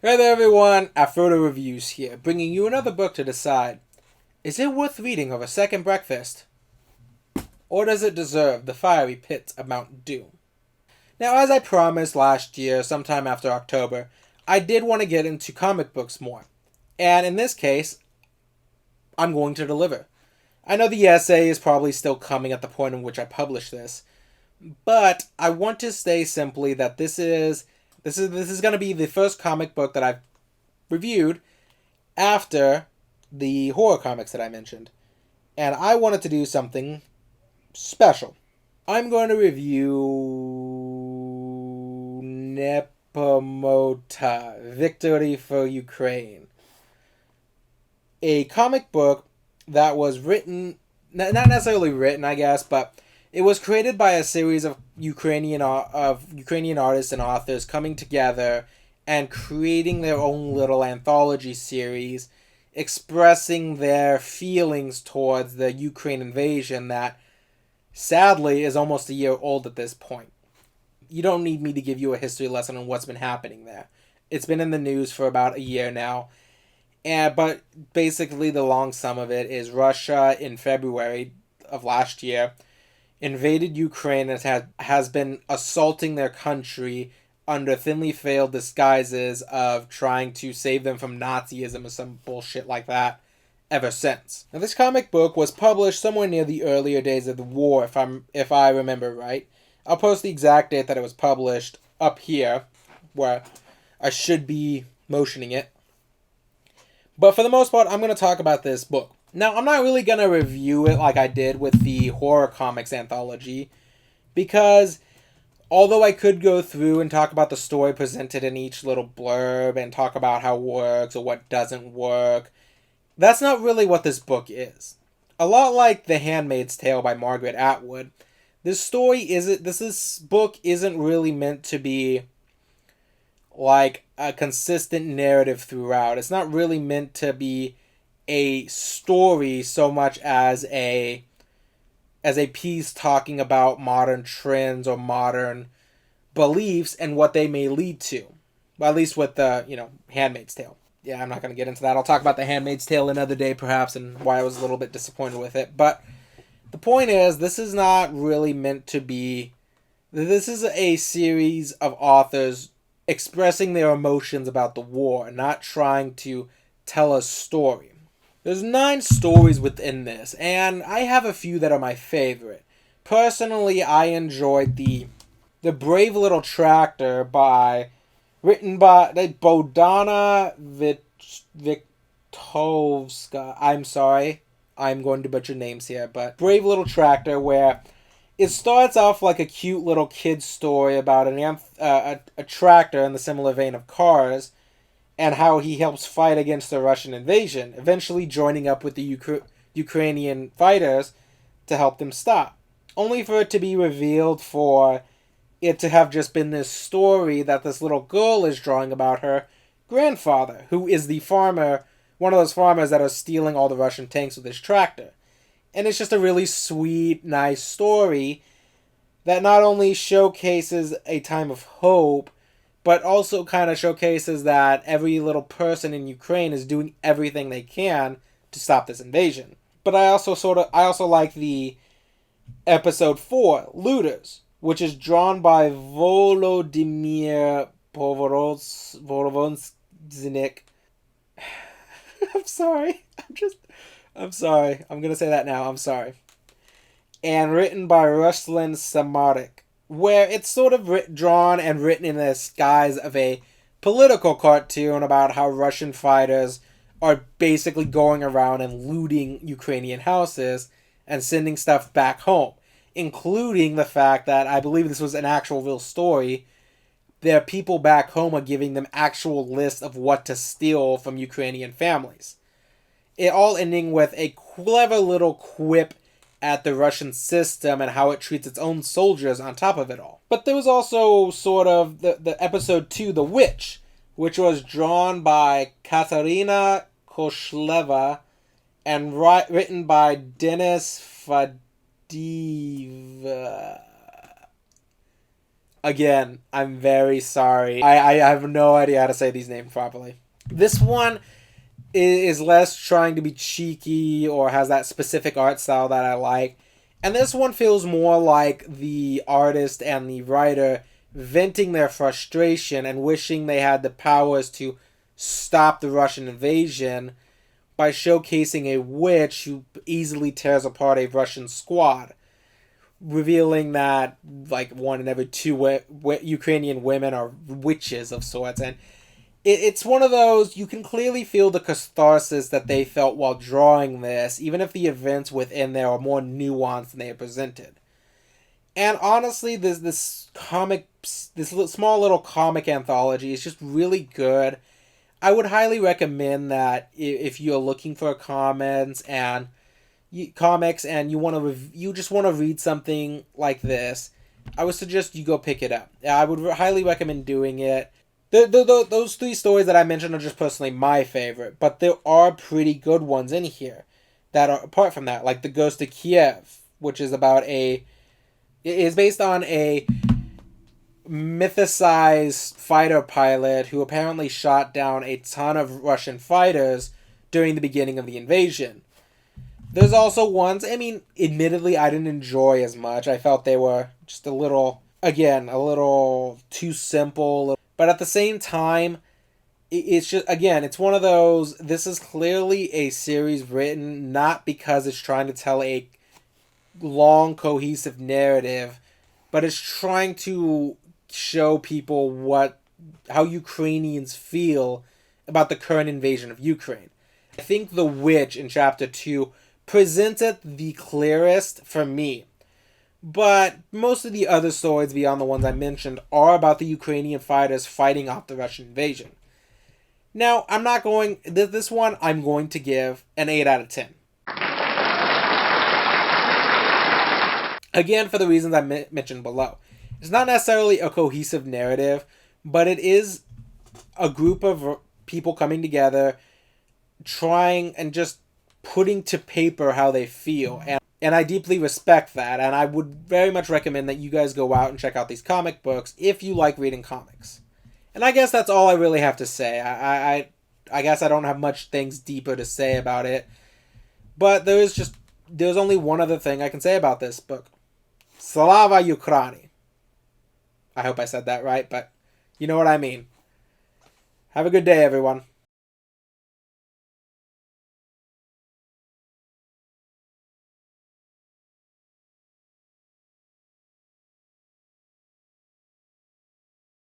Hey there everyone, Afrodo Reviews here, bringing you another book to decide. Is it worth reading over second breakfast? Or does it deserve the fiery pits of Mount Doom? Now, as I promised last year, sometime after October, I did want to get into comic books more. And in this case, I'm going to deliver. I know the essay is probably still coming at the point in which I publish this, but I want to say simply that this is going to be the first comic book that I've reviewed after the horror comics that I mentioned. And I wanted to do something special. I'm going to review Peremoha, Victory for Ukraine. A comic book that was written, not necessarily written, I guess, but it was created by a series of Ukrainian artists and authors coming together and creating their own little anthology series, expressing their feelings towards the Ukraine invasion that, sadly, is almost a year old at this point. You don't need me to give you a history lesson on what's been happening there. It's been in the news for about a year now. But basically the long sum of it is Russia in February of last year invaded Ukraine and has been assaulting their country under thinly veiled disguises of trying to save them from Nazism or some bullshit like that ever since. Now, this comic book was published somewhere near the earlier days of the war, if I remember right. I'll post the exact date that it was published up here, where I should be motioning it. But for the most part, I'm going to talk about this book. Now, I'm not really going to review it like I did with the horror comics anthology, because although I could go through and talk about the story presented in each little blurb and talk about how it works or what doesn't work, that's not really what this book is. A lot like The Handmaid's Tale by Margaret Atwood, this book isn't really meant to be like a consistent narrative throughout. It's not really meant to be a story so much as a piece talking about modern trends or modern beliefs and what they may lead to. Well, at least with the, Handmaid's Tale. Yeah, I'm not going to get into that. I'll talk about The Handmaid's Tale another day perhaps and why I was a little bit disappointed with it. But the point is, this is not really meant to be... This is a series of authors expressing their emotions about the war, not trying to tell a story. There's 9 stories within this, and I have a few that are my favorite. Personally, I enjoyed the Brave Little Tractor written by Bodana Vitovska. I'm sorry, I'm going to butcher names here, but Brave Little Tractor, where it starts off like a cute little kid's story about a tractor in the similar vein of Cars, and how he helps fight against the Russian invasion, eventually joining up with the Ukrainian fighters to help them stop. Only for it to be revealed for it to have just been this story that this little girl is drawing about her grandfather, who is the farmer, one of those farmers that are stealing all the Russian tanks with his tractor. And it's just a really sweet, nice story that not only showcases a time of hope, but also kind of showcases that every little person in Ukraine is doing everything they can to stop this invasion. But I also like the episode 4, Looters, which is drawn by Volodymyr Povoroznik. I'm sorry. I'm sorry. I'm going to say that now. I'm sorry. And written by Ruslan Samarik, where it's sort of drawn and written in the guise of a political cartoon about how Russian fighters are basically going around and looting Ukrainian houses and sending stuff back home, including the fact that, I believe this was an actual real story, their people back home are giving them actual lists of what to steal from Ukrainian families. It all ending with a clever little quip at the Russian system and how it treats its own soldiers on top of it all. But there was also sort of the episode 2, The Witch, which was drawn by Katarina Koshleva and written by Denis Fadiva. Again, I'm very sorry. I have no idea how to say these names properly. This one is less trying to be cheeky or has that specific art style that I like. And this one feels more like the artist and the writer venting their frustration and wishing they had the powers to stop the Russian invasion by showcasing a witch who easily tears apart a Russian squad, revealing that like one in every two Ukrainian women are witches of sorts. And it's one of those, you can clearly feel the catharsis that they felt while drawing this, even if the events within there are more nuanced than they are presented. And honestly, this small little comic anthology is just really good. I would highly recommend that if you're looking for comics and you just want to read something like this, I would suggest you go pick it up. I would highly recommend doing it. Those three stories that I mentioned are just personally my favorite, but there are pretty good ones in here that are apart from that, like The Ghost of Kiev, which is based on a mythicized fighter pilot who apparently shot down a ton of Russian fighters during the beginning of the invasion. There's also ones, admittedly I didn't enjoy as much. I felt they were just a little too simple. But at the same time, it's one of those, this is clearly a series written not because it's trying to tell a long, cohesive narrative, but it's trying to show people how Ukrainians feel about the current invasion of Ukraine. I think The Witch in Chapter 2 presents it the clearest for me. But most of the other stories beyond the ones I mentioned are about the Ukrainian fighters fighting off the Russian invasion. Now, this one I'm going to give an 8 out of 10. Again, for the reasons I mentioned below. It's not necessarily a cohesive narrative, but it is a group of people coming together, trying and just putting to paper how they feel. And I deeply respect that, and I would very much recommend that you guys go out and check out these comic books if you like reading comics. And I guess that's all I really have to say. I guess I don't have much things deeper to say about it. But there's only one other thing I can say about this book. Slava Ukraini. I hope I said that right, but you know what I mean. Have a good day, everyone.